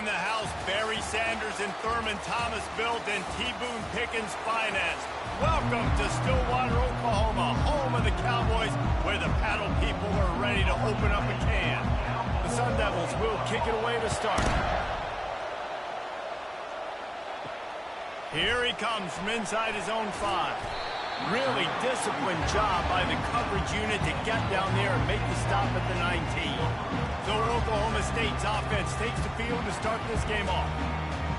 in the house. Barry Sanders and Thurman Thomas built and T. Boone Pickens financed. Welcome to Stillwater, Oklahoma, home of the Cowboys, where the paddle people are ready to open up a can. The Sun Devils will kick it away to start. Here he comes from inside his own 5. Really disciplined job by the coverage unit to get down there and make the stop at the 19. So Oklahoma State's offense takes the field to start this game off.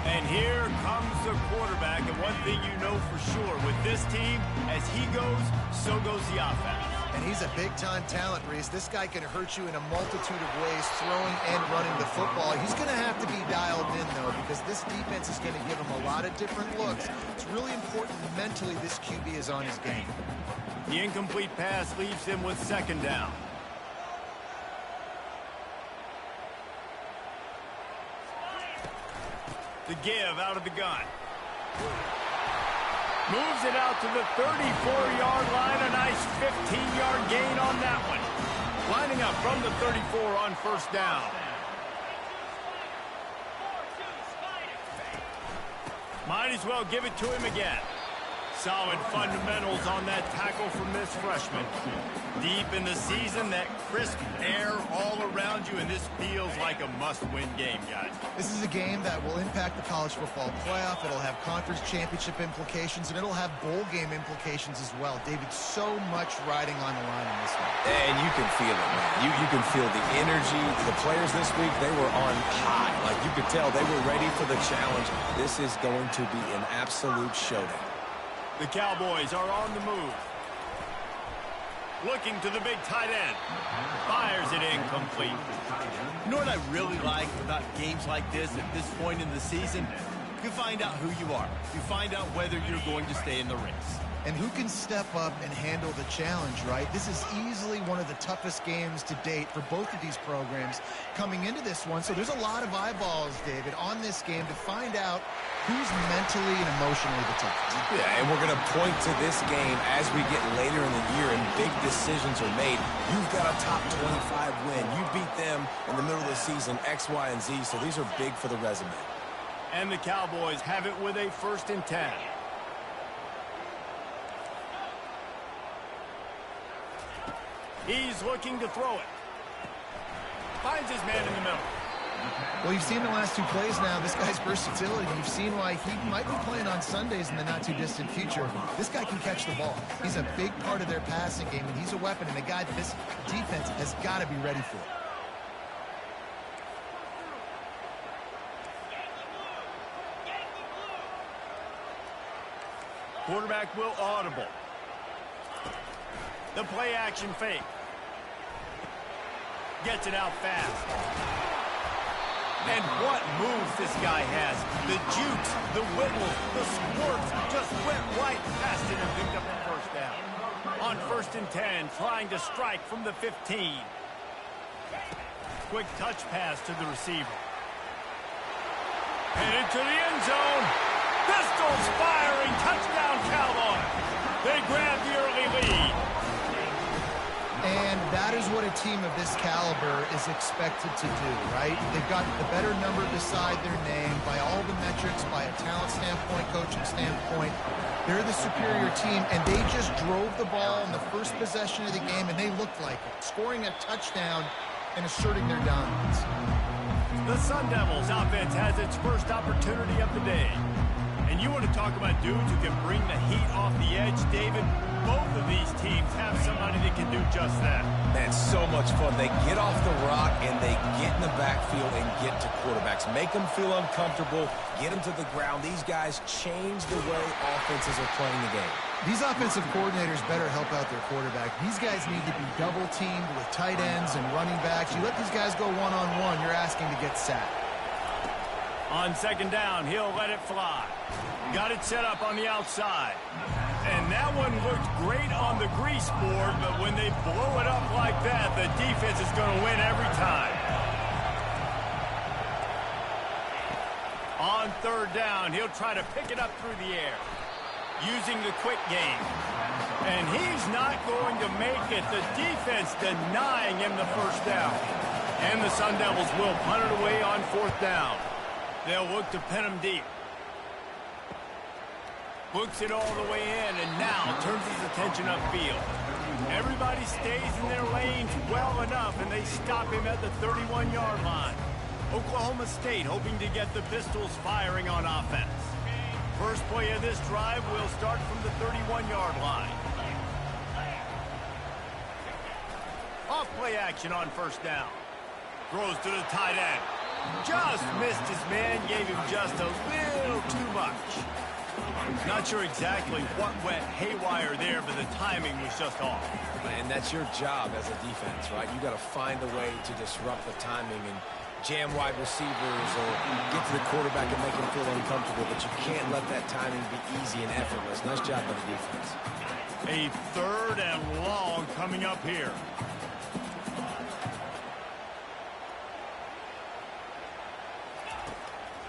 And here comes the quarterback. And one thing you know for sure, with this team, as he goes, so goes the offense. And he's a big-time talent, Reese. This guy can hurt you in a multitude of ways, throwing and running the football. He's going to have to be dialed in, though, because this defense is going to give him a lot of different looks. It's really important mentally this QB is on his game. The incomplete pass leaves him with 2nd down. The give out of the gun. Moves it out to the 34-yard line. A nice 15-yard gain on that one. Lining up from the 34 on 1st down. Might as well give it to him again. Solid fundamentals on that tackle from this freshman. Deep in the season, that crisp air all around you, and this feels like a must-win game, guys. This is a game that will impact the college football playoff. It'll have conference championship implications, and it'll have bowl game implications as well. David, so much riding on the line in this one. And you can feel it, man. You can feel the energy. The players this week, they were on high. Like, you could tell they were ready for the challenge. This is going to be an absolute showdown. The Cowboys are on the move. Looking to the big tight end. Fires it incomplete. You know what I really like about games like this at this point in the season? You find out who you are. You find out whether you're going to stay in the race. And who can step up and handle the challenge, right? This is easily one of the toughest games to date for both of these programs coming into this one. So there's a lot of eyeballs, David, on this game to find out who's mentally and emotionally the toughest. Yeah, and we're going to point to this game as we get later in the year and big decisions are made. You've got a top 25 win. You beat them in the middle of the season, X, Y, and Z. So these are big for the resume. And the Cowboys have it with a 1st and 10. He's looking to throw it. Finds his man in the middle. Well, you've seen the last 2 plays now. This guy's versatility. You've seen why he might be playing on Sundays in the not-too-distant future. This guy can catch the ball. He's a big part of their passing game, and he's a weapon and a guy that this defense has got to be ready for. Quarterback will audible. The play action fake. Gets it out fast. And what moves this guy has. The jukes, the wiggles, the squirts just went right past it and picked up the 1st down. On 1st and 10, trying to strike from the 15. Quick touch pass to the receiver. Headed to the end zone. Pistols firing. Touchdown, Cowboys. They grab the early lead. And that is what a team of this caliber is expected to do, right? They've got the better number beside their name by all the metrics, by a talent standpoint, coaching standpoint. They're the superior team, and they just drove the ball in the first possession of the game, and they looked like it, scoring a touchdown and asserting their dominance. The Sun Devils offense has its first opportunity of the day. And you want to talk about dudes who can bring the heat off the edge, David? Both of these teams have somebody that can do just that. Man, so much fun. They get off the rock and they get in the backfield and get to quarterbacks. Make them feel uncomfortable, get them to the ground. These guys change the way offenses are playing the game. These offensive coordinators better help out their quarterback. These guys need to be double-teamed with tight ends and running backs. You let these guys go one-on-one, you're asking to get sacked. On 2nd down, he'll let it fly. Got it set up on the outside. And that one looked great on the grease board, but when they blow it up like that, the defense is going to win every time. On 3rd down, he'll try to pick it up through the air, using the quick game. And he's not going to make it. The defense denying him the 1st down. And the Sun Devils will punt it away on 4th down. They'll look to pin him deep. Books it all the way in, and now turns his attention upfield. Everybody stays in their lanes well enough, and they stop him at the 31-yard line. Oklahoma State hoping to get the Pistols firing on offense. First play of this drive will start from the 31-yard line. Off play action on first down. Throws to the tight end. Just missed his man, gave him just a little too much. Not sure exactly what went haywire there, but the timing was just off. And that's your job as a defense, right? You got to find a way to disrupt the timing and jam wide receivers or get to the quarterback and make him feel uncomfortable, but you can't let that timing be easy and effortless. Nice job by the defense. A 3rd and long coming up here.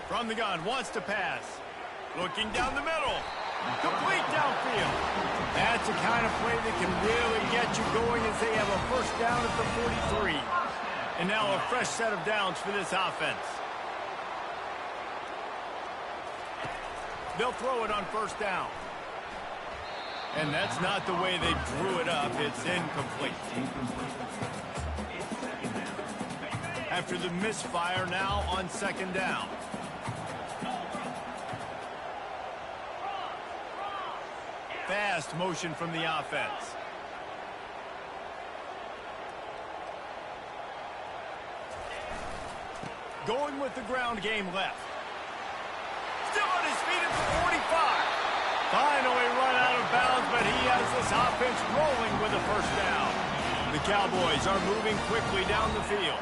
From the gun, wants to pass. Looking down the middle. Complete downfield. That's the kind of play that can really get you going as they have a first down at the 43. And now a fresh set of downs for this offense. They'll throw it on first down. And that's not the way they drew it up. It's incomplete. After the misfire, now on second down. Fast motion from the offense. Going with the ground game left. Still on his feet at the 45. Finally run out of bounds, but he has this offense rolling with a first down. The Cowboys are moving quickly down the field.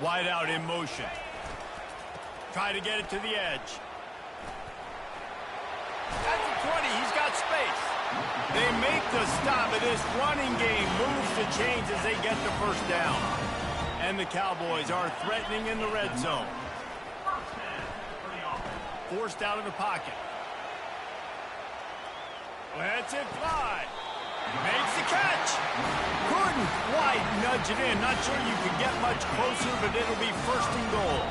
Wide out in motion. Try to get it to the edge. At the 20, he's got space. They make the stop, but this running game moves to change as they get the first down. And the Cowboys are threatening in the red zone. Forced out of the pocket. Lets it fly. Makes the catch. Couldn't quite nudge it in. Not sure you could get much closer, but it'll be first and goal.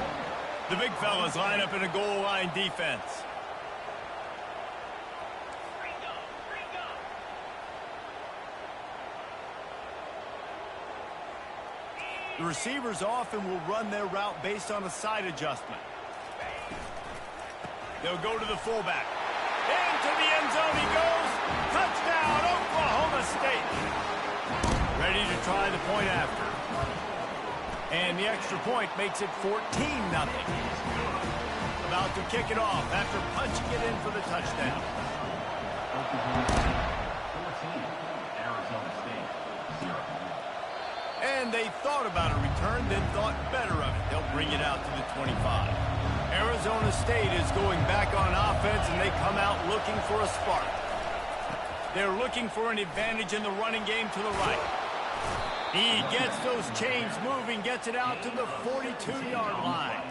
The big fellas line up in a goal line defense. The receivers often will run their route based on a side adjustment. They'll go to the fullback. Into the end zone he goes. Touchdown, Oklahoma State. Ready to try the point after. And the extra point makes it 14-0. About to kick it off after punching it in for the touchdown. And they thought about a return, then thought better of it. They'll bring it out to the 25. Arizona State is going back on offense, and they come out looking for a spark. They're looking for an advantage in the running game to the right. He gets those chains moving, gets it out to the 42-yard line.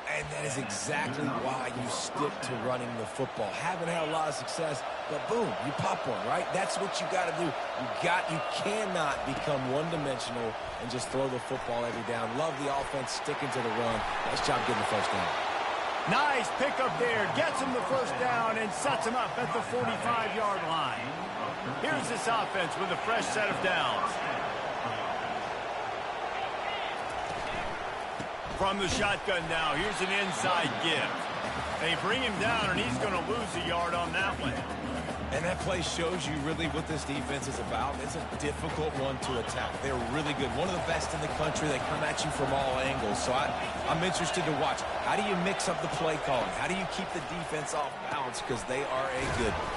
And that is exactly why you stick to running the football. Haven't had a lot of success, but boom, you pop one, right? That's what you got to do. You cannot become one-dimensional and just throw the football every down. Love the offense sticking to the run. Nice job getting the first down. Nice pickup there. Gets him the first down and sets him up at the 45-yard line. Here's this offense with a fresh set of downs. From the shotgun now, here's an inside give. They bring him down, and he's going to lose a yard on that one. And that play shows you really what this defense is about. It's a difficult one to attack. They're really good. One of the best in the country. They come at you from all angles. So I'm interested to watch. How do you mix up the play calling? How do you keep the defense off balance? Because they are a good one.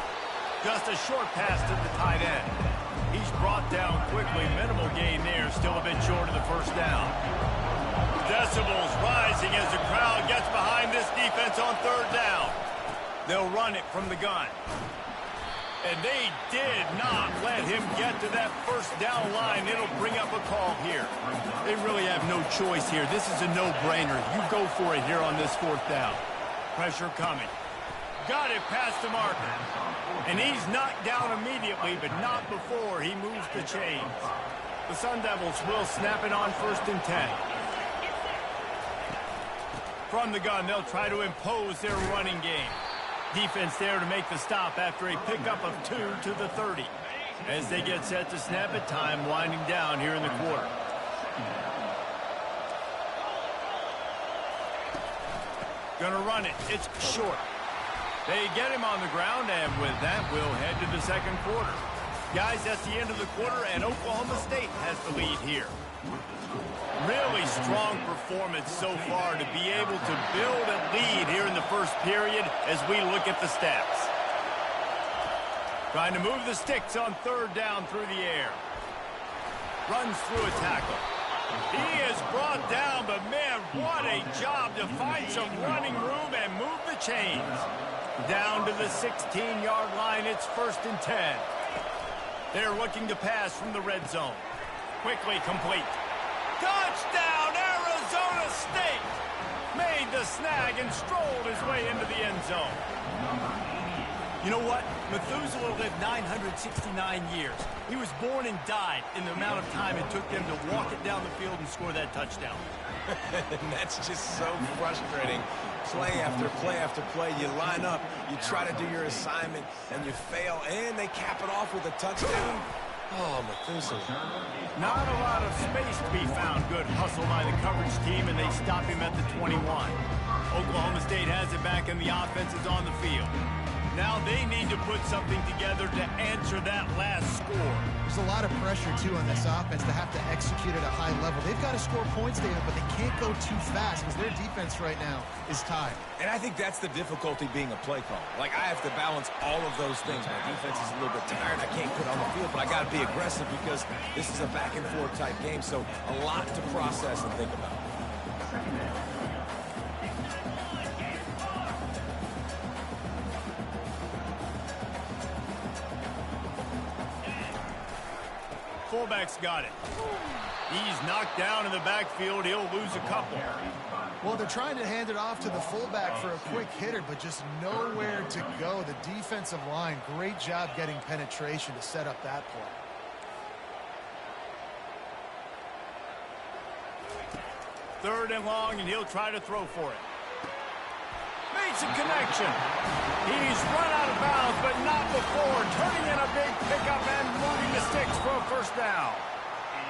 Just a short pass to the tight end. He's brought down quickly. Minimal gain there. Still a bit short of the first down. Decibels rising as the crowd gets behind this defense on third down. They'll run it from the gun. And they did not let him get to that first down line. It'll bring up a call here. They really have no choice here. This is a no-brainer. You go for it here on this fourth down. Pressure coming. Got it past the marker. And he's knocked down immediately, but not before he moves the chains. The Sun Devils will snap it on 1st and 10. From the gun, they'll try to impose their running game. Defense there to make the stop after a pickup of 2 to the 30. As they get set to snap it, time winding down here in the quarter. Gonna run it. It's short. They get him on the ground, and with that, we'll head to the second quarter. Guys, that's the end of the quarter, and Oklahoma State has the lead here. Really strong performance so far to be able to build a lead here in the first period as we look at the stats. Trying to move the sticks on 3rd down through the air. Runs through a tackle. He is brought down, but man, what a job to find some running room and move the chains. Down to the 16-yard line, it's 1st and 10. They're looking to pass from the red zone. Quickly complete. Touchdown, Arizona State! Made the snag and strolled his way into the end zone. You know what? Methuselah lived 969 years. He was born and died in the amount of time it took them to walk it down the field and score that touchdown. And that's just so frustrating. Play after play after play, you line up, you try to do your assignment, and you fail, and they cap it off with a touchdown. Oh, Methuselah. Not a lot of space to be found. Good hustle by the coverage team, and they stop him at the 21. Oklahoma State has it back, and the offense is on the field. Now they need to put something together to answer that last score. There's a lot of pressure, too, on this offense to have to execute at a high level. They've got to score points, David, but they can't go too fast because their defense right now is tied. And I think that's the difficulty being a play caller. Like, I have to balance all of those things. My defense is a little bit tired. I can't put on the field, but I got to be aggressive because this is a back-and-forth type game, so a lot to process and think about. Fullback's got it. He's knocked down in the backfield. He'll lose a couple. Well, they're trying to hand it off to the fullback for a quick hitter, but just nowhere to go. The defensive line, great job getting penetration to set up that play. Third and long, and he'll try to throw for it. Makes a connection. He's run out of bounds, but not before. Turning in a big pickup and moving the sticks for a 1st down.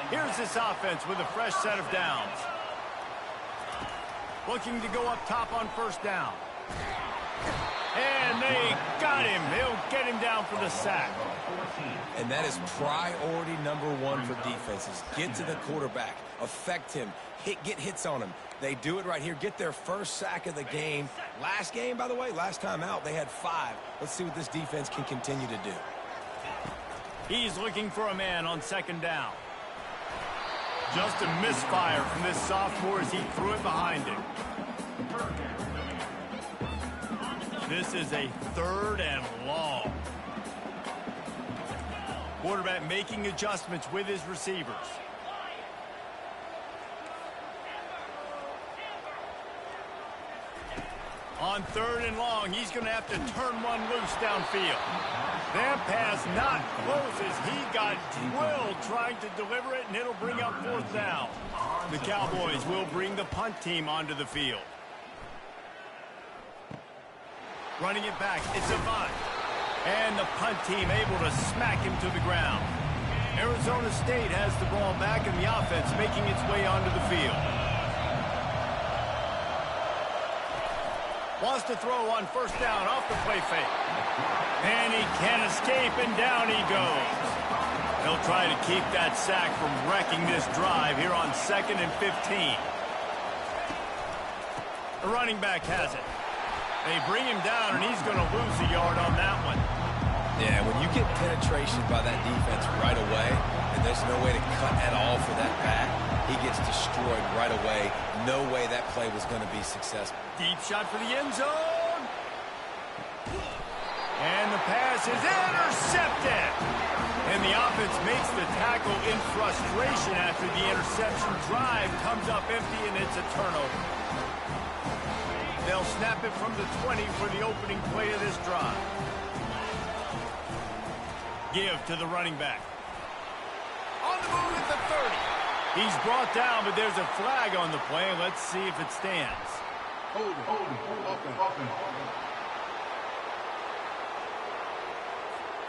Here's this offense with a fresh set of downs. Looking to go up top on 1st down. And they got him. They'll get him down for the sack. And that is priority #1 for defenses. Get to the quarterback. Affect him. Get hits on him. They do it right here. Get their first sack of the game. Last game, by the way, last time out, they had 5. Let's see what this defense can continue to do. He's looking for a man on 2nd down. Just a misfire from this sophomore as he threw it behind him. This is a 3rd and long. Quarterback making adjustments with his receivers. On 3rd and long, he's going to have to turn one loose downfield. That pass not close as he got drilled trying to deliver it, and it'll bring up 4th down. The Cowboys will bring the punt team onto the field. Running it back, it's Avant. And the punt team able to smack him to the ground. Arizona State has the ball back, and the offense making its way onto the field. Wants to throw on 1st down off the play fake. And he can't escape, and down he goes. He'll try to keep that sack from wrecking this drive here on 2nd and 15. The running back has it. They bring him down, and he's going to lose a yard on that one. Yeah, when you get penetration by that defense right away, and there's no way to cut at all for that back, he gets destroyed right away. No way that play was going to be successful. Deep shot for the end zone. And the pass is intercepted. And the offense makes the tackle in frustration after the interception. Drive comes up empty, and it's a turnover. They'll snap it from the 20 for the opening play of this drive. Give to the running back. On the move at the 30. He's brought down, but there's a flag on the play. Let's see if it stands.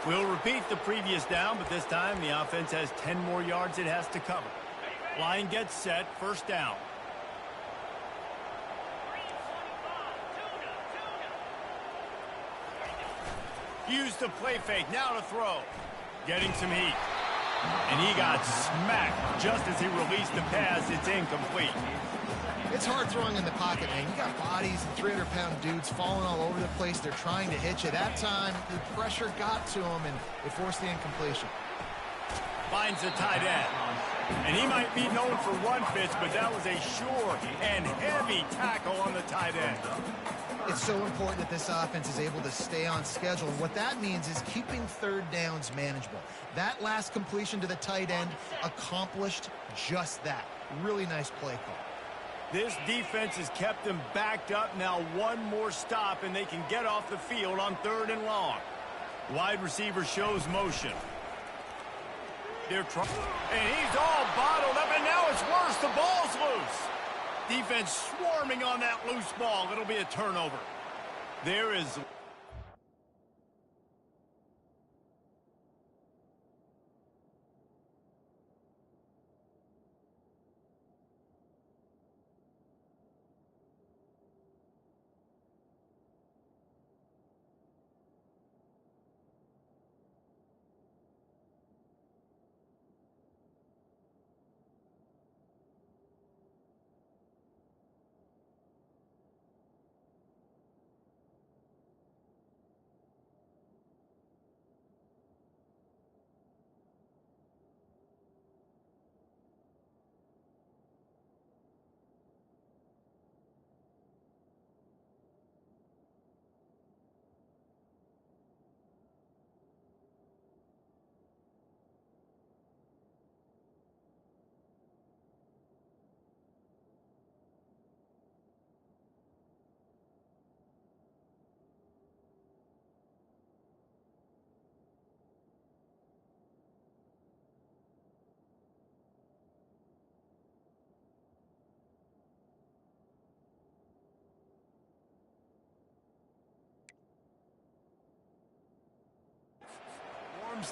We'll repeat the previous down, but this time the offense has 10 more yards it has to cover. Line gets set, first down. Use the play fake, now to throw. Getting some heat. And he got smacked just as he released the pass. It's incomplete. It's hard throwing in the pocket, man. You got bodies and 300-pound dudes falling all over the place. They're trying to hit you. That time, the pressure got to him, and it forced the incompletion. Finds the tight end. And he might be known for run fits, but that was a sure and heavy tackle on the tight end. It's so important that this offense is able to stay on schedule. And what that means is keeping third downs manageable. That last completion to the tight end accomplished just that. Really nice play call. This defense has kept them backed up. Now one more stop, and they can get off the field on 3rd and long. Wide receiver shows motion. They're trying, and he's all bottled up, and now it's worse. The ball's loose. Defense swarming on that loose ball. It'll be a turnover. There is...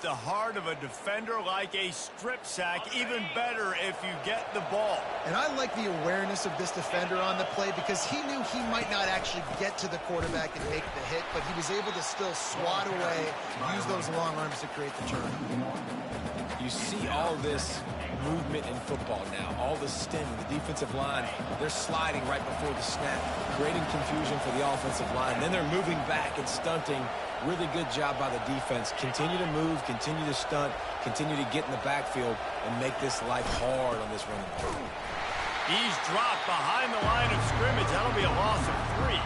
the heart of a defender like a strip sack. Even better if you get the ball. And I like the awareness of this defender on the play because he knew he might not actually get to the quarterback and make the hit, but he was able to still swat away, use those long arms to create the turn. You see all this movement in football now, all the stemming, the defensive line, they're sliding right before the snap, creating confusion for the offensive line. Then they're moving back and stunting. Really good job by the defense. Continue to move, continue to stunt, continue to get in the backfield and make this life hard on this running back. He's dropped behind the line of scrimmage. That'll be a loss of 3.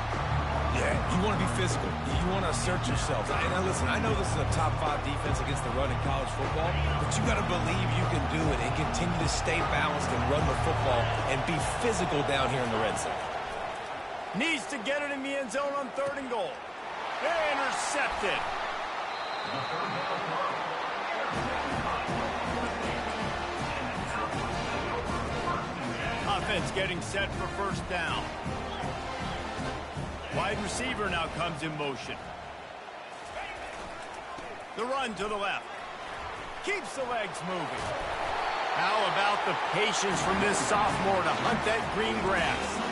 Yeah, you want to be physical. You want to assert yourself. And now listen, I know this is a top 5 defense against the run in college football, but you got to believe you can do it and continue to stay balanced and run the football and be physical down here in the red zone. Needs to get it in the end zone on 3rd and goal. Intercepted. Offense getting set for first down. Wide receiver now comes in motion. The run to the left. Keeps the legs moving. How about the patience from this sophomore to hunt that green grass?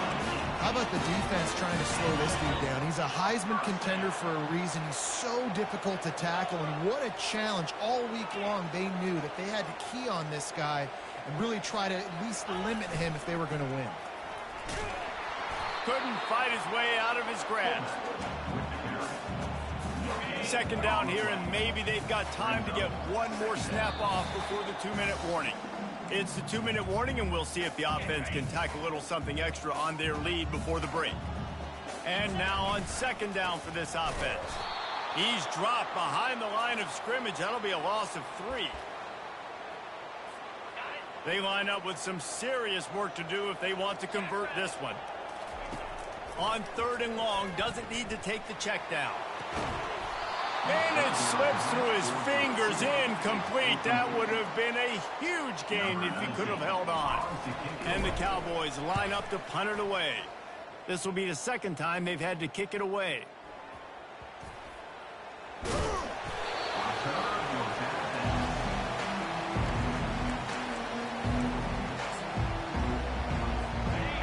How about the defense trying to slow this dude down? He's a Heisman contender for a reason. He's so difficult to tackle, and what a challenge. All week long, they knew that they had to key on this guy and really try to at least limit him if they were going to win. Couldn't fight his way out of his grasp. Second down here, and maybe they've got time to get one more snap off before the 2-minute warning. It's the 2-minute warning, and we'll see if the offense can tack a little something extra on their lead before the break. And now on second down for this offense. He's dropped behind the line of scrimmage. That'll be a loss of 3. They line up with some serious work to do if they want to convert this one. On 3rd and long, doesn't need to take the check down. And it slips through his fingers, incomplete. That would have been a huge gain if he could have held on. And the Cowboys line up to punt it away. This will be the 2nd time they've had to kick it away.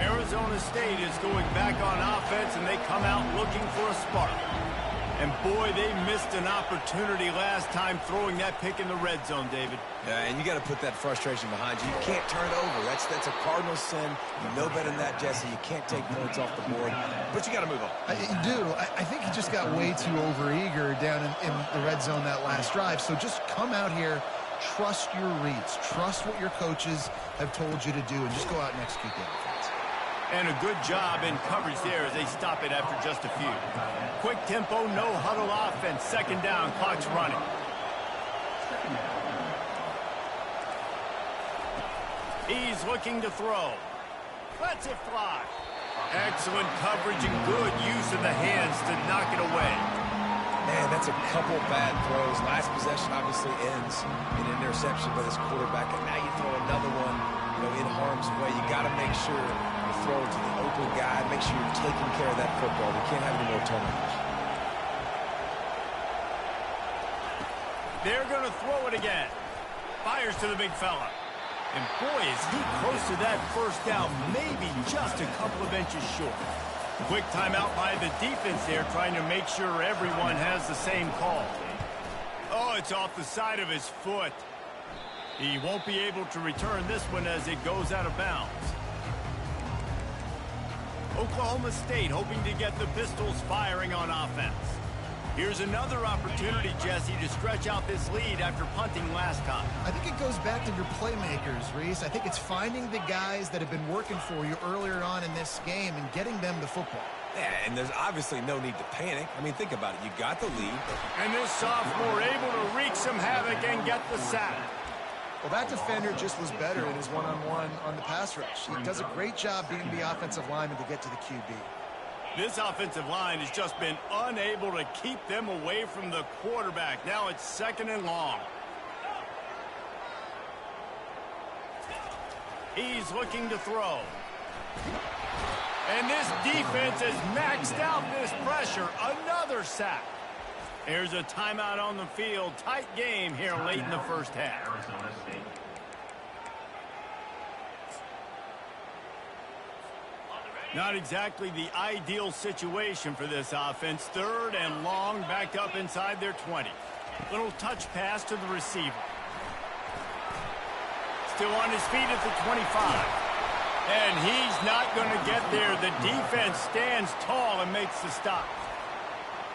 Arizona State is going back on offense, and they come out looking for a spark. And boy, they missed an opportunity last time throwing that pick in the red zone, David. Yeah, and you got to put that frustration behind you. You can't turn it over. That's a cardinal sin. You know better than that, Jesse. You can't take points off the board, but you got to move on. You do. I think he just got way too overeager down in the red zone that last drive. So just come out here, trust your reads, trust what your coaches have told you to do, and just go out and execute the offense. And a good job in coverage there as they stop it after just a few. Quick tempo, no huddle offense. 2nd down, clock's running. He's looking to throw. Lets it fly. Excellent coverage and good use of the hands to knock it away. Man, that's a couple bad throws. Last possession obviously ends in an interception by this quarterback, and now you throw another one, in harm's way. You got to make sure you throw it to the open guy. Make sure you're taking care of that football. We can't have any more turnovers. They're going to throw it again. Fires to the big fella. And boy, is he close to that 1st down, maybe just a couple of inches short. Quick timeout by the defense there, trying to make sure everyone has the same call. Oh, it's off the side of his foot. He won't be able to return this one as it goes out of bounds. Oklahoma State hoping to get the Pistols firing on offense. Here's another opportunity, Jesse, to stretch out this lead after punting last time. I think it goes back to your playmakers, Reese. I think it's finding the guys that have been working for you earlier on in this game and getting them the football. Yeah, and there's obviously no need to panic. I mean, think about it. You got the lead. And this sophomore able to wreak some havoc and get the sack. Well, that defender just was better in his one-on-one on the pass rush. He does a great job being the offensive lineman to get to the QB. This offensive line has just been unable to keep them away from the quarterback. Now it's 2nd and long. He's looking to throw. And this defense has maxed out this pressure. Another sack. There's a timeout on the field. Tight game here late in the 1st half. Not exactly the ideal situation for this offense. 3rd and long, backed up inside their 20. Little touch pass to the receiver. Still on his feet at the 25. And he's not going to get there. The defense stands tall and makes the stop.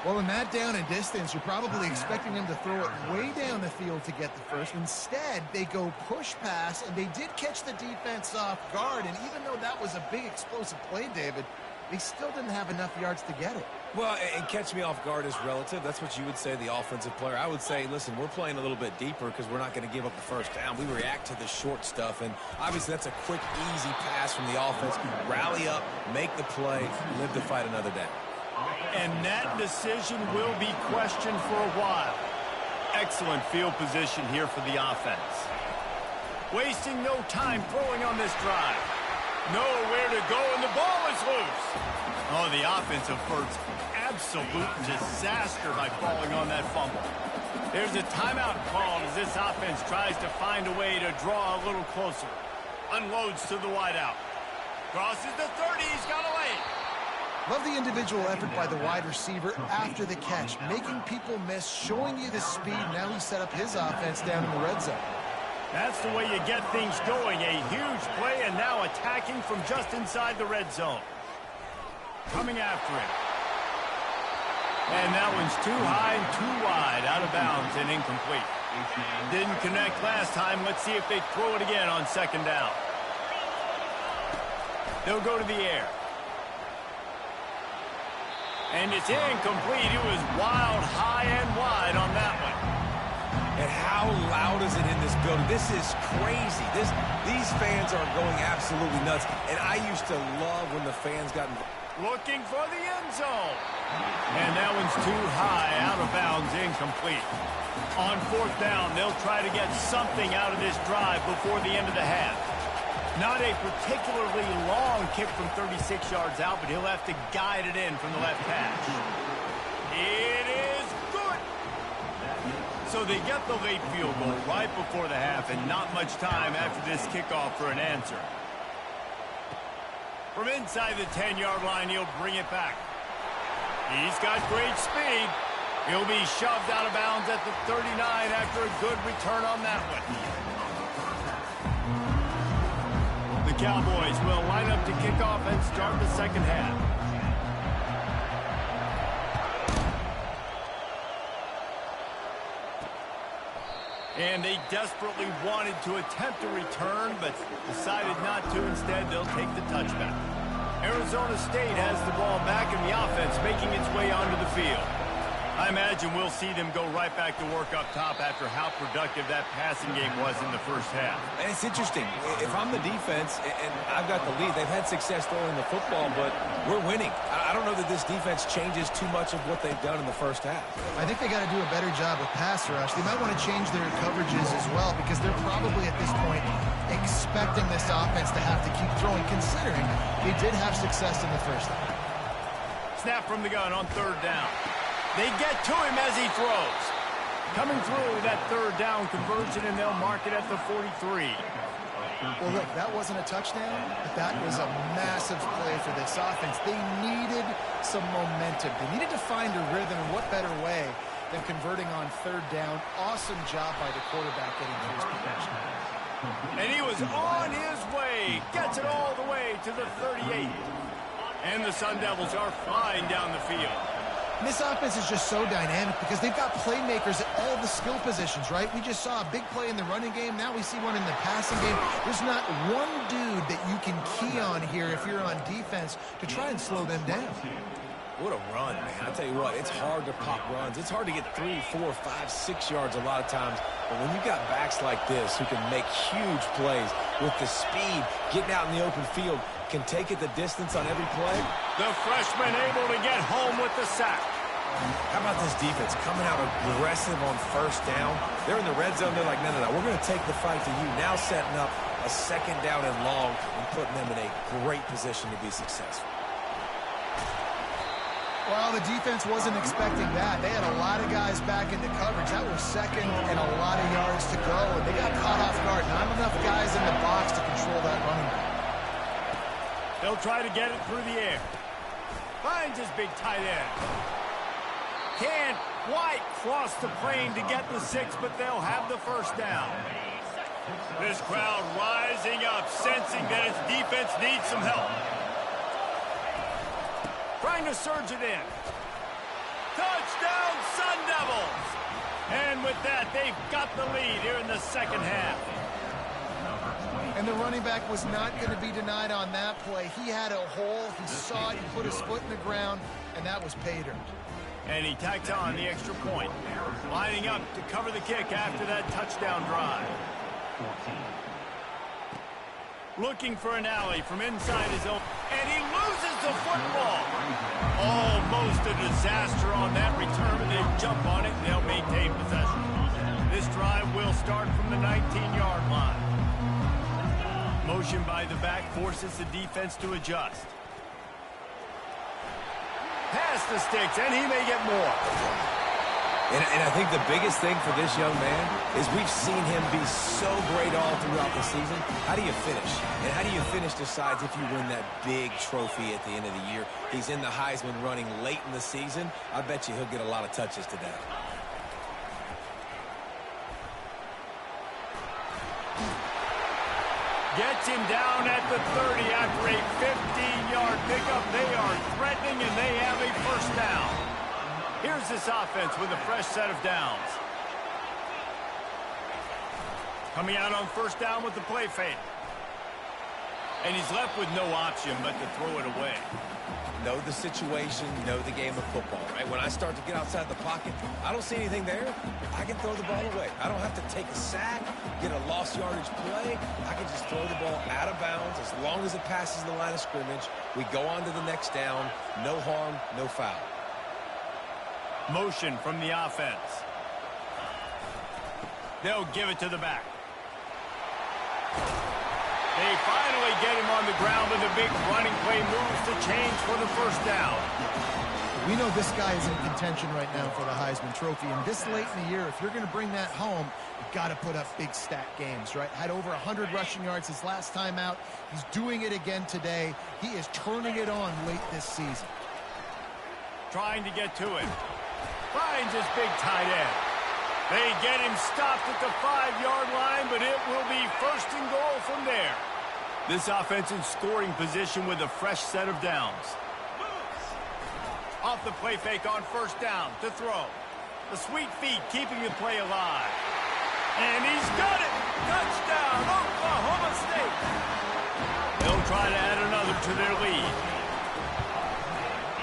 Well, in that down and distance, you're probably expecting them to throw it way down the field to get the first. Instead, they go push pass, and they did catch the defense off guard. And even though that was a big explosive play, David, they still didn't have enough yards to get it. Well, and catch me off guard is relative. That's what you would say, the offensive player. I would say, listen, we're playing a little bit deeper because we're not going to give up the 1st down. We react to the short stuff, and obviously that's a quick, easy pass from the offense. Rally up, make the play, live to fight another day. And that decision will be questioned for a while. Excellent field position here for the offense. Wasting no time throwing on this drive. Nowhere to go, and the ball is loose. Oh, the offense averts absolute disaster by falling on that fumble. There's a timeout called as this offense tries to find a way to draw a little closer. Unloads to the wideout. Crosses the 30, he's got a lane. Love the individual effort by the wide receiver after the catch, making people miss, showing you the speed. Now he set up his offense down in the red zone. That's the way you get things going. A huge play, and now attacking from just inside the red zone. Coming after him. And that one's too high and too wide, out of bounds and incomplete. Didn't connect last time. Let's see if they throw it again on 2nd down. They'll go to the air. And it's incomplete. It was wild, high and wide on that one. And how loud is it in this building? This is crazy. These fans are going absolutely nuts. And I used to love when the fans got involved. Looking for the end zone. And that one's too high, out of bounds, incomplete. On 4th down, they'll try to get something out of this drive before the end of the half. Not a particularly long kick from 36 yards out, but he'll have to guide it in from the left hash. It is good. So they get the late field goal right before the half, and not much time after this kickoff for an answer. From inside the 10-yard line, he'll bring it back. He's got great speed. He'll be shoved out of bounds at the 39 after a good return on that one. The Cowboys will line up to kick off and start the second half. And they desperately wanted to attempt a return, but decided not to. Instead, they'll take the touchback. Arizona State has the ball back in the offense, making its way onto the field. I imagine we'll see them go right back to work up top after how productive that passing game was in the first half. And it's interesting. If I'm the defense and I've got the lead, they've had success throwing the football, but we're winning. I don't know that this defense changes too much of what they've done in the first half. I think they got to do a better job with pass rush. They might want to change their coverages as well, because they're probably at this point expecting this offense to have to keep throwing, considering they did have success in the first half. Snap from the gun on 3rd down. They get to him as he throws. Coming through that 3rd down conversion, and they'll mark it at the 43. Well, look, that wasn't a touchdown, but that was a massive play for this offense. They needed some momentum. They needed to find a rhythm, and what better way than converting on 3rd down. Awesome job by the quarterback getting to his possession. And he was on his way. Gets it all the way to the 38. And the Sun Devils are flying down the field. This offense is just so dynamic because they've got playmakers at all the skill positions, right? We just saw a big play in the running game. Now we see one in the passing game. There's not one dude that you can key on here if you're on defense to try and slow them down. What a run, man. I tell you what, it's hard to pop runs. It's hard to get 3, 4, 5, 6 yards a lot of times. But when you've got backs like this who can make huge plays with the speed, getting out in the open field, can take it the distance on every play. The freshman able to get home with the sack. How about this defense coming out aggressive on 1st down? They're in the red zone. They're like, no. We're going to take the fight to you. Now setting up a 2nd down and long and putting them in a great position to be successful. Well, the defense wasn't expecting that. They had a lot of guys back into coverage. That was 2nd and a lot of yards to go, and they got caught off guard. Not enough guys in the box to control that running back. They'll try to get it through the air. Finds his big tight end. Can't quite cross the plane to get the 6, but they'll have the 1st down. This crowd rising up, sensing that its defense needs some help. Trying to surge it in. Touchdown, Sun Devils! And with that, they've got the lead here in the 2nd half. And the running back was not going to be denied on that play. He had a hole. He saw it. He put his foot in the ground, and that was pay dirt. And he tacks on the extra point. Lining up to cover the kick after that touchdown drive. Looking for an alley from inside his own. And he loses the football. Almost a disaster on that return, but they jump on it, and they'll maintain possession. This drive will start from the 19-yard line. Motion by the back forces the defense to adjust. Pass the sticks, and he may get more. And I think the biggest thing for this young man is we've seen him be so great all throughout the season. How do you finish? And how do you finish decides if you win that big trophy at the end of the year. He's in the Heisman running late in the season. I bet you he'll get a lot of touches today. Gets him down at the 30 after a 15-yard pickup. They are threatening, and they have a 1st down. Here's this offense with a fresh set of downs. Coming out on 1st down with the play fake. And he's left with no option but to throw it away. Know the situation, know the game of football, right? When I start to get outside the pocket, I don't see anything there. I can throw the ball away. I don't have to take a sack, get a lost yardage play. I can just throw the ball out of bounds as long as it passes the line of scrimmage. We go on to the next down. No harm, no foul. Motion from the offense. They'll give it to the back. They finally get him on the ground with a big running play, moves the chains for the first down. We know this guy is in contention right now for the Heisman Trophy, and this late in the year, if you're going to bring that home, you've got to put up big stat games, right? Had over 100 rushing yards his last time out. He's doing it again today. He is turning it on late this season. Trying to get to it. Finds his big tight end. They get him stopped at the 5-yard line, but it will be first and goal from there. This offense in scoring position with a fresh set of downs. Off the play fake on first down to throw. The sweet feet keeping the play alive. And he's got it! Touchdown, Oklahoma State! They'll try to add another to their lead.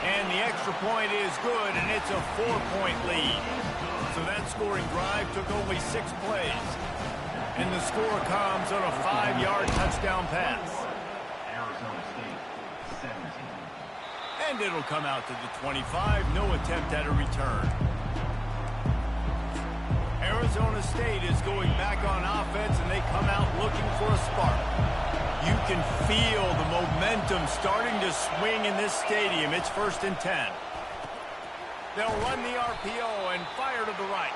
And the extra point is good, and it's a 4-point lead. So that scoring drive took only 6 plays. And the score comes on a 5-yard touchdown pass. Arizona State, 17. And it'll come out to the 25. No attempt at a return. Arizona State is going back on offense, and they come out looking for a spark. You can feel the momentum starting to swing in this stadium. It's 1st and 10. They'll run the RPO and fire to the right.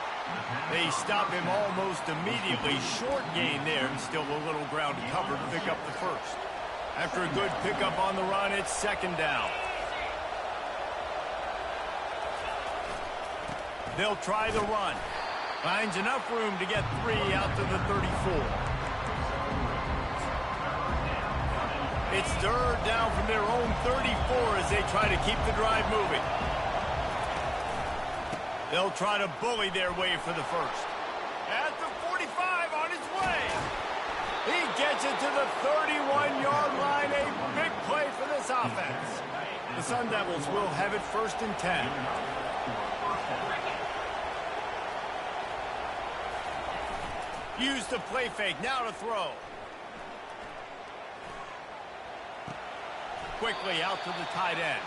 They stop him almost immediately. Short gain there, and still a little ground to cover to pick up the first. After a good pickup on the run, it's 2nd down. They'll try the run. Finds enough room to get 3 out to the 34. It's 3rd down from their own 34 as they try to keep the drive moving. They'll try to bully their way for the first. At the 45 on his way. He gets it to the 31-yard line. A big play for this offense. The Sun Devils will have it 1st and 10. Use the play fake. Now to throw. Quickly out to the tight end.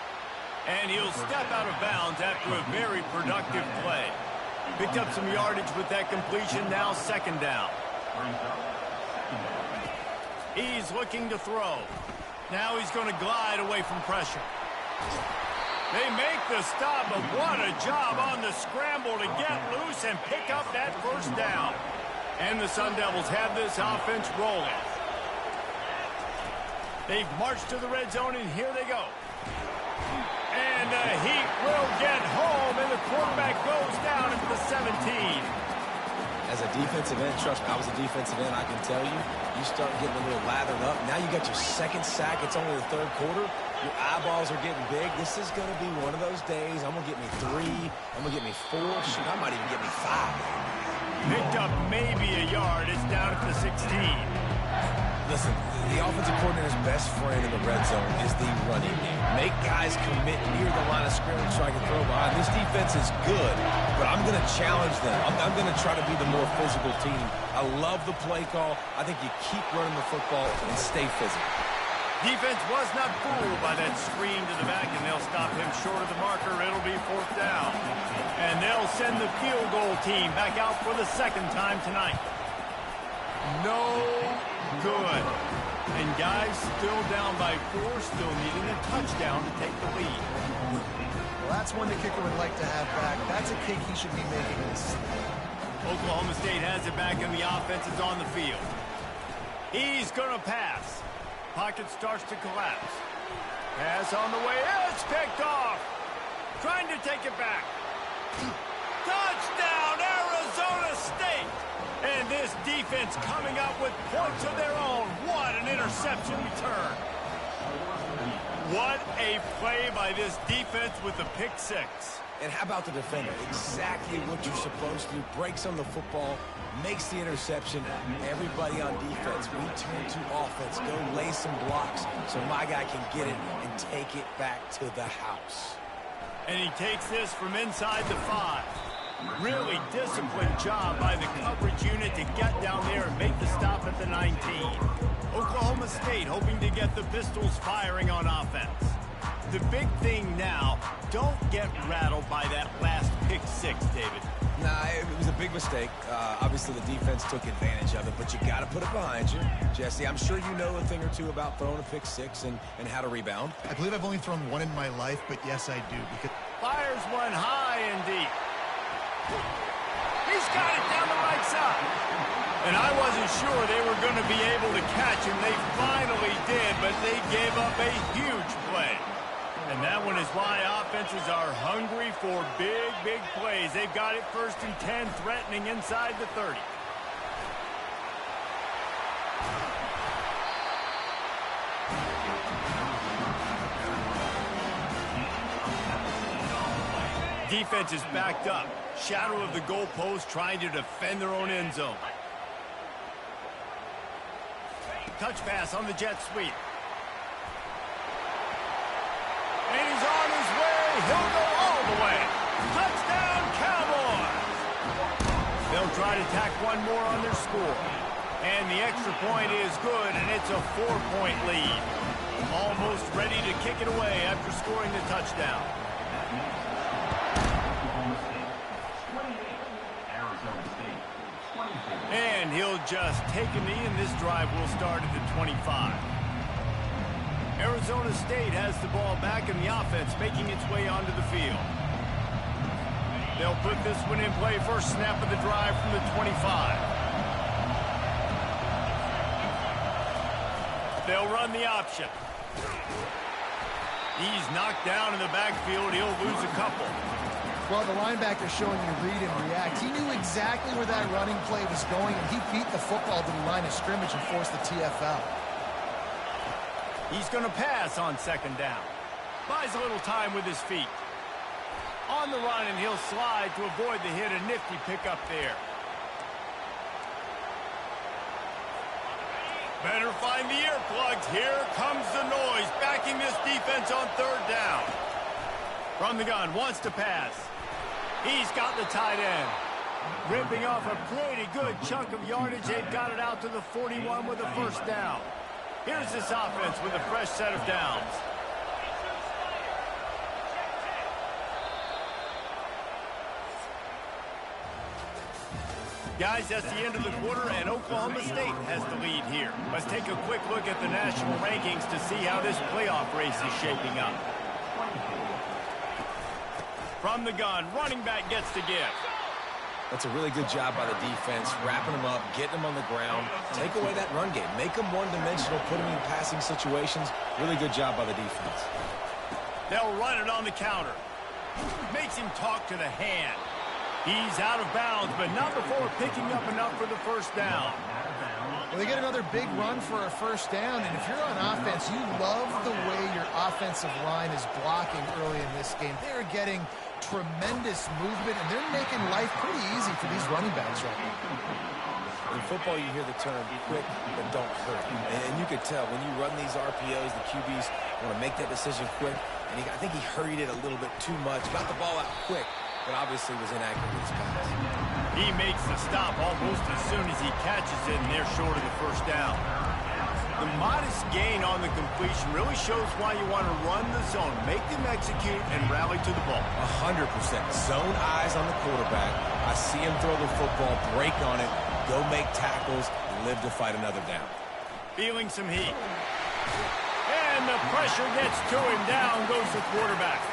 And he'll step out of bounds after a very productive play. Picked up some yardage with that completion. Now 2nd down. He's looking to throw. Now he's going to glide away from pressure. They make the stop, but what a job on the scramble to get loose and pick up that 1st down. And the Sun Devils have this offense rolling. They've marched to the red zone, and here they go. And the Heat will get home, and the quarterback goes down at the 17. As a defensive end, trust me, I was a defensive end, I can tell you, you start getting a little lathered up. Now you got your 2nd sack. It's only the 3rd quarter. Your eyeballs are getting big. This is going to be one of those days. I'm going to get me 3. I'm going to get me 4. Shoot, I might even get me 5. Picked up maybe a yard. It's down at the 16. Listen, the offensive coordinator's best friend in the red zone is the running game. Make guys commit near the line of scrimmage so I can throw behind. This defense is good, but I'm going to challenge them. I'm going to try to be the more physical team. I love the play call. I think you keep running the football and stay physical. Defense was not fooled by that screen to the back, and they'll stop him short of the marker. It'll be 4th down. And they'll send the field goal team back out for the 2nd time tonight. No good. And guys still down by 4, still needing a touchdown to take the lead. Well, that's one the kicker would like to have back. That's a kick he should be making this. Oklahoma State has it back, and the offense is on the field. He's going to pass. Pocket starts to collapse. Pass on the way. It's picked off. Trying to take it back. Touchdown, Arizona State. And this defense coming up with points of their own. What an interception return. What a play by this defense with the pick six. And how about the defender? Exactly what you're supposed to do. Breaks on the football, makes the interception. Everybody on defense, we turn to offense. Go lay some blocks so my guy can get it and take it back to the house. And he takes this from inside the 5. Really disciplined job by the coverage unit to get down there and make the stop at the 19. Oklahoma State hoping to get the Pistols firing on offense. The big thing now, don't get rattled by that last pick six, David. Nah, it was a big mistake. Obviously, the defense took advantage of it, but you got to put it behind you. Jesse, I'm sure you know a thing or two about throwing a pick six and how to rebound. I believe I've only thrown one in my life, but yes, I do. Because fires one high and deep. He's got it down the right side. And I wasn't sure they were going to be able to catch him. They finally did, but they gave up a huge play. And that one is why offenses are hungry for big, big plays. They've got it 1st and 10, threatening inside the 30. Defense is backed up. Shadow of the goalpost, trying to defend their own end zone. Touch pass on the jet sweep. And he's on his way. He'll go all the way. Touchdown, Cowboys! They'll try to tack one more on their score. And the extra point is good, and it's a 4-point lead. Almost ready to kick it away after scoring the touchdown. And he'll just take a knee, and this drive will start at the 25. Arizona State has the ball back in the offense, making its way onto the field. They'll put this one in play, first snap of the drive from the 25. They'll run the option. He's knocked down in the backfield. He'll lose a couple. well, the linebacker showing you read and react. He knew exactly where that running play was going, and he beat the football to the line of scrimmage and forced the TFL. He's going to pass on 2nd down. Buys a little time with his feet. On the run, and he'll slide to avoid the hit. A nifty pickup there. Better find the earplugs. Here comes the noise, backing this defense on 3rd down. From the gun, wants to pass. He's got the tight end. Ripping off a pretty good chunk of yardage. They've got it out to the 41 with a 1st down. Here's this offense with a fresh set of downs. Guys, that's the end of the quarter, and Oklahoma State has the lead here. Let's take a quick look at the national rankings to see how this playoff race is shaping up. From the gun, running back gets to give. That's a really good job by the defense, wrapping them up, getting them on the ground. Take away that run game. Make them one-dimensional, put them in passing situations. Really good job by the defense. They'll run it on the counter. Makes him talk to the hand. He's out of bounds, but not before picking up enough for the 1st down. Well, they get another big run for a 1st down, and if you're on offense, you love the way your offensive line is blocking early in this game. They're getting tremendous movement, and they're making life pretty easy for these running backs right now. In football, you hear the term quick but don't hurt. And you could tell when you run these RPOs, the QBs want to make that decision quick. And I think he hurried it a little bit too much. Got the ball out quick, but obviously was inaccurate with his pass. He makes the stop almost as soon as he catches it, and they're short of the 1st down. The modest gain on the completion really shows why you want to run the zone, make them execute, and rally to the ball. 100%. Zone eyes on the quarterback. I see him throw the football, break on it, go make tackles, live to fight another down. Feeling some heat. And the pressure gets to him. Down goes the quarterback.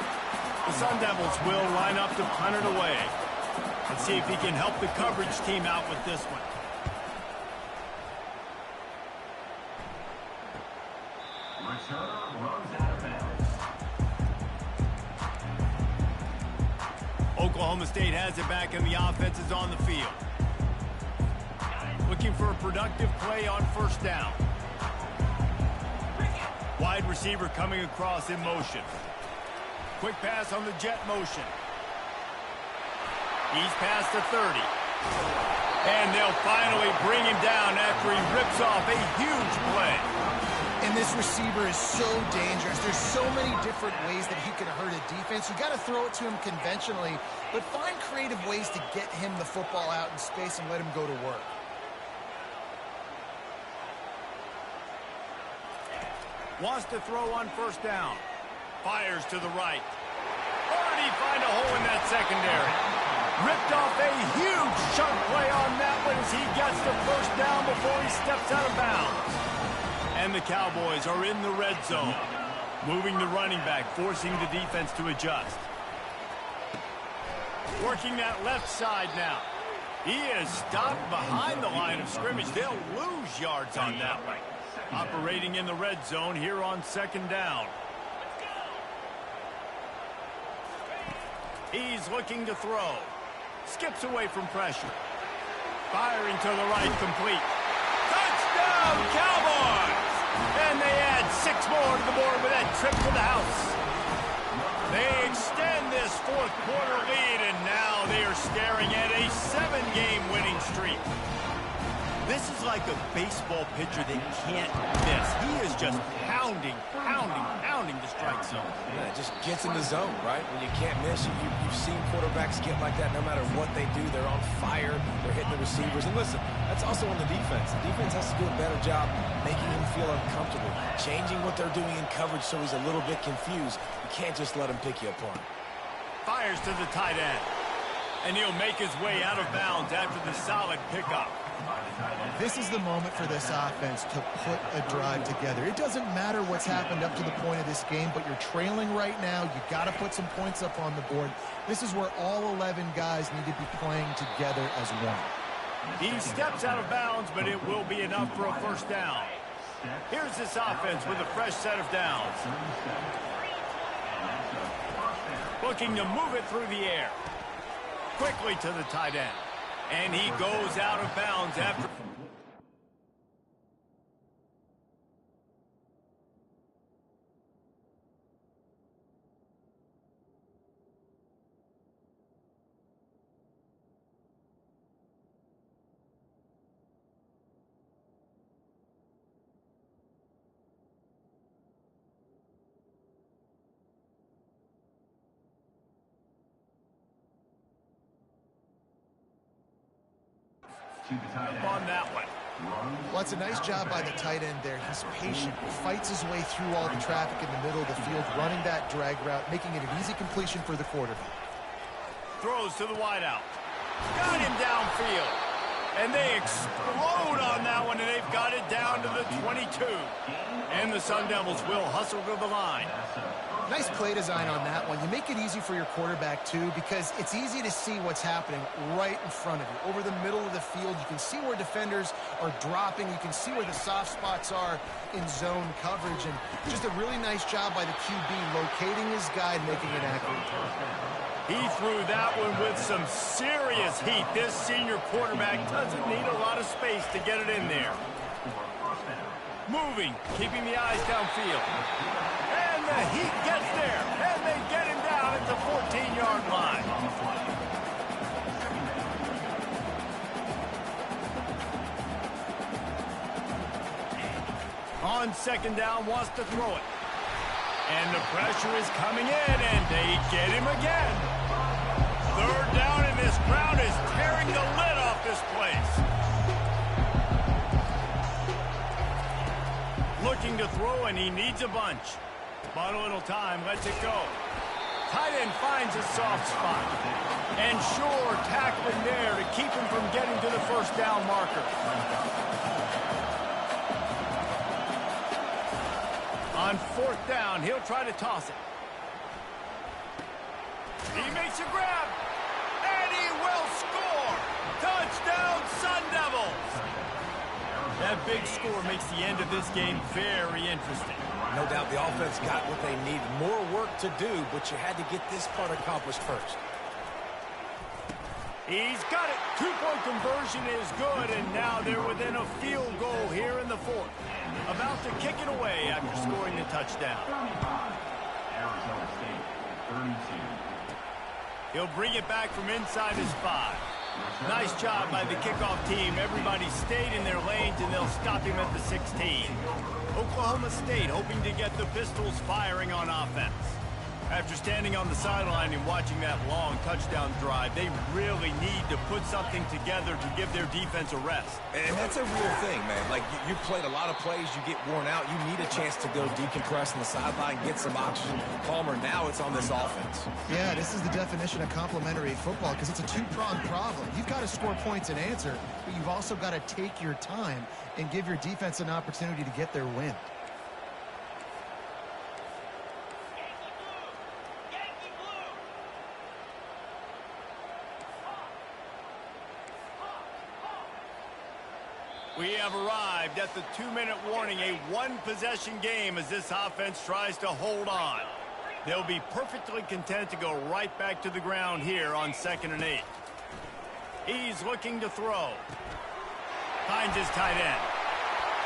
The Sun Devils will line up to punt it away. Let's see if he can help the coverage team out with this one. Oklahoma State has it back, and the offense is on the field. Looking for a productive play on 1st down. Wide receiver coming across in motion. Quick pass on the jet motion. He's past the 30. And they'll finally bring him down after he rips off a huge play. And this receiver is so dangerous. There's so many different ways that he can hurt a defense. You got to throw it to him conventionally, but find creative ways to get him the football out in space and let him go to work. Wants to throw on first down. Fires to the right. Or did he find a hole in that secondary? Ripped off a huge sharp play on that one as he gets the first down before he steps out of bounds. And the Cowboys are in the red zone. Moving the running back, forcing the defense to adjust. Working that left side now. He is stopped behind the line of scrimmage. They'll lose yards on that one. Operating in the red zone here on second down. He's looking to throw. Skips away from pressure. Firing to the right, complete. Touchdown, Cowboys! And they add 6 more to the board with that trip to the house. They extend this fourth quarter lead, and now they are staring at a 7-game winning streak. This is like a baseball pitcher they can't miss. He is just pounding the strike zone. Yeah, it just gets in the zone, right? When you can't miss, you've seen quarterbacks get like that no matter what they do. They're on fire. They're hitting the receivers. And listen, that's also on the defense. The defense has to do a better job making him feel uncomfortable, changing what they're doing in coverage so he's a little bit confused. You can't just let him pick you apart. Fires to the tight end. And he'll make his way out of bounds after the solid pickup. This is the moment for this offense to put a drive together. It doesn't matter what's happened up to the point of this game, but you're trailing right now. You got to put some points up on the board. This is where all 11 guys need to be playing together as one. He steps out of bounds, but it will be enough for a first down. Here's this offense with a fresh set of downs. Looking to move it through the air. Quickly to the tight end. And he goes out of bounds after... on that one. Well, it's a nice job by the tight end there. He's patient, fights his way through all the traffic in the middle of the field, running that drag route, making it an easy completion for the quarterback. Throws to the wideout. Got him downfield. And they explode on that one, and they've got it down to the 22. And the Sun Devils will hustle to the line. Nice play design on that one. You make it easy for your quarterback, too, because it's easy to see what's happening right in front of you. Over the middle of the field, you can see where defenders are dropping. You can see where the soft spots are in zone coverage. And just a really nice job by the QB locating his guy and making an accurate throw. He threw that one with some serious heat. This senior quarterback doesn't need a lot of space to get it in there. Moving, keeping the eyes downfield. And the heat gets there. And they get him down at the 14-yard line. On second down, wants to throw it. And the pressure is coming in, and they get him again. Third down, and this crowd is tearing the lid off this place. Looking to throw, and he needs a bunch. But a little time, lets it go. Tight end finds a soft spot. And sure, tackling there to keep him from getting to the first down marker. On fourth down, he'll try to toss it. He makes a grab. And he will score. Touchdown, Sun Devils. That big score makes the end of this game very interesting. No doubt the offense got what they need. More work to do, but you had to get this part accomplished first. He's got it. Two-point conversion is good, and now they're within a field goal here in the fourth. About to kick it away after scoring the touchdown. Arizona State, 32. He'll bring it back from inside his 5. Nice job by the kickoff team. Everybody stayed in their lanes, and they'll stop him at the 16. Oklahoma State hoping to get the Pistols firing on offense. After standing on the sideline and watching that long touchdown drive, they really need to put something together to give their defense a rest. And that's a real thing, man. Like, you've played a lot of plays, you get worn out, you need a chance to go decompress on the sideline, get some oxygen. Palmer, now it's on this offense. Yeah, this is the definition of complementary football because it's a two-pronged problem. You've got to score points and answer, but you've also got to take your time and give your defense an opportunity to get their win. We have arrived at the 2-minute warning, a one-possession game as this offense tries to hold on. They'll be perfectly content to go right back to the ground here on 2nd and 8. He's looking to throw. Finds his tight end.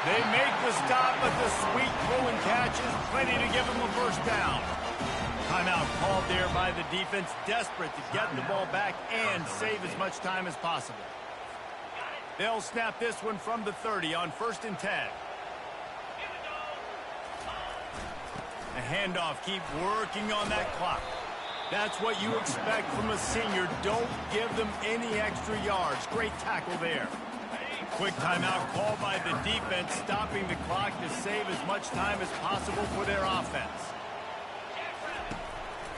They make the stop, but the sweet throw and catch is plenty to give him a first down. Timeout called there by the defense, desperate to get the ball back and save as much time as possible. They'll snap this one from the 30 on 1st and 10. A handoff, keep working on that clock. That's what you expect from a senior. Don't give them any extra yards. Great tackle there. Quick timeout called by the defense, stopping the clock to save as much time as possible for their offense.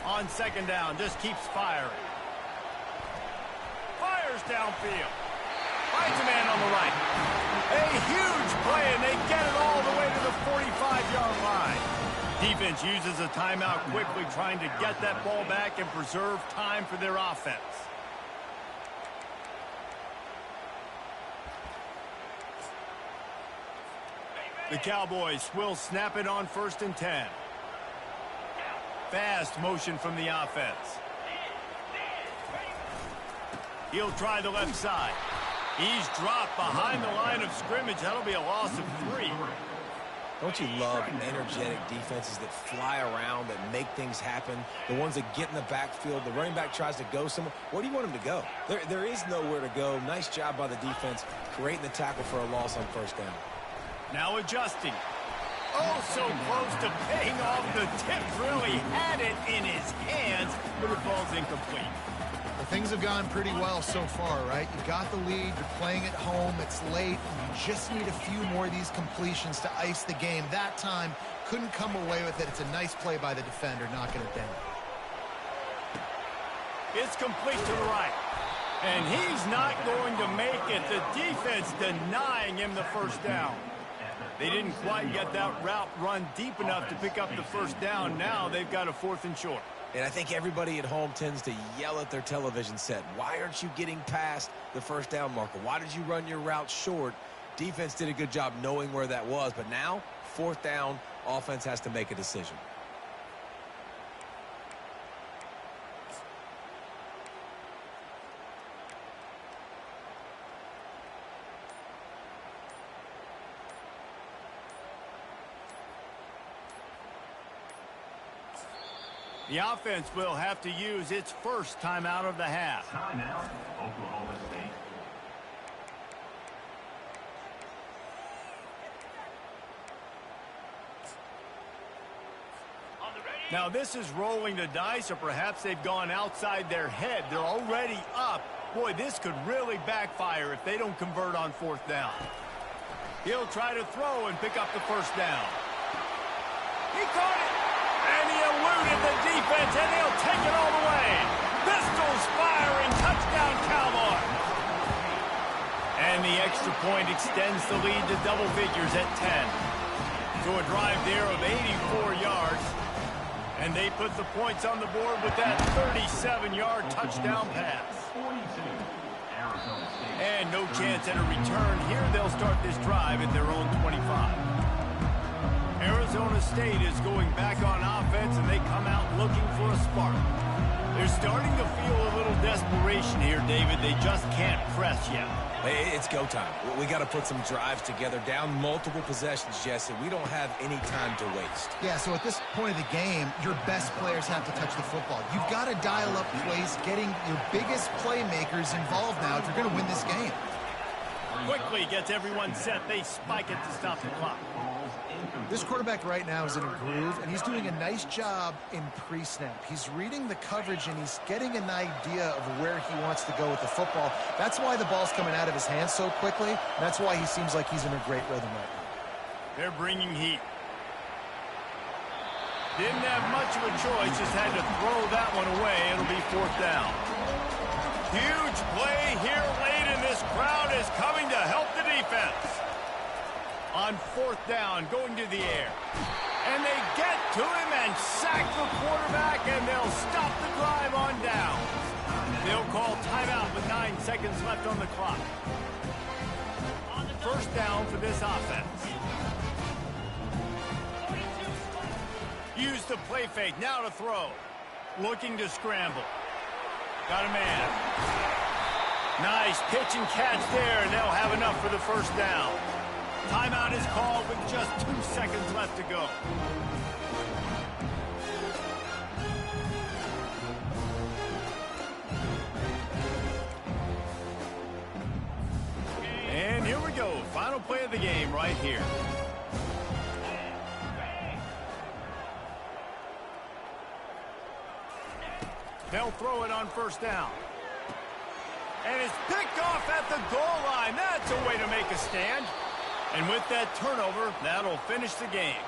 On 2nd down, just keeps firing. Fires downfield. Finds a man on the right. A huge play, and they get it all the way to the 45-yard line. Defense uses a timeout quickly, trying to get that ball back and preserve time for their offense. The Cowboys will snap it on 1st and 10. Fast motion from the offense. He'll try the left side. He's dropped behind the line of scrimmage. That'll be a loss of 3. Don't you love energetic defenses that fly around, that make things happen? The ones that get in the backfield, the running back tries to go somewhere. Where do you want him to go? There is nowhere to go. Nice job by the defense, creating the tackle for a loss on 1st down. Now adjusting. Oh, so close to paying off. The tip really had it in his hands, but the ball's incomplete. Well, things have gone pretty well so far, right? You got the lead, you're playing at home, it's late, and you just need a few more of these completions to ice the game. That time, couldn't come away with it. It's a nice play by the defender, knocking it down. It's complete to the right. And he's not going to make it. The defense denying him the first down. They didn't quite get that route run deep enough to pick up the first down. Now they've got a 4th and short. And I think everybody at home tends to yell at their television set. Why aren't you getting past the 1st down marker? Why did you run your route short? Defense did a good job knowing where that was. But now, 4th down, offense has to make a decision. The offense will have to use its first timeout of the half. Timeout, Oklahoma State. Now this is rolling the dice, or perhaps they've gone outside their head. They're already up. Boy, this could really backfire if they don't convert on 4th down. He'll try to throw and pick up the first down. He caught it. And he eluded the defense, and he'll take it all the way. Pistols firing, touchdown Cowboys. And the extra point extends the lead to double figures at 10. So a drive there of 84 yards. And they put the points on the board with that 37-yard touchdown pass. 42, Arizona State. And no chance at a return. Here they'll start this drive at their own 25. Arizona State is going back on offense, and they come out looking for a spark. They're starting to feel a little desperation here, David. They just can't press yet. Hey, it's go time. We got to put some drives together, down multiple possessions, Jesse. We don't have any time to waste. Yeah, so at this point of the game, your best players have to touch the football. You've got to dial up plays, getting your biggest playmakers involved now if you're going to win this game. Quickly gets everyone set. They spike it to stop the clock. This quarterback right now is in a groove, and he's doing a nice job in pre-snap. He's reading the coverage, and he's getting an idea of where he wants to go with the football. That's why the ball's coming out of his hands so quickly, and that's why he seems like he's in a great rhythm right now. They're bringing heat. Didn't have much of a choice, just had to throw that one away. It'll be 4th down. Huge play here late, and this crowd is coming to help the defense. On 4th down, going to the air. And they get to him and sack the quarterback, and they'll stop the drive on down. They'll call timeout with 9 seconds left on the clock. 1st down for this offense. Use the play fake, now to throw. Looking to scramble. Got a man. Nice pitch and catch there, and they'll have enough for the 1st down. Timeout is called with just 2 seconds left to go. And here we go. Final play of the game right here. They'll throw it on 1st down. And it's picked off at the goal line. That's a way to make a stand. And with that turnover, that'll finish the game.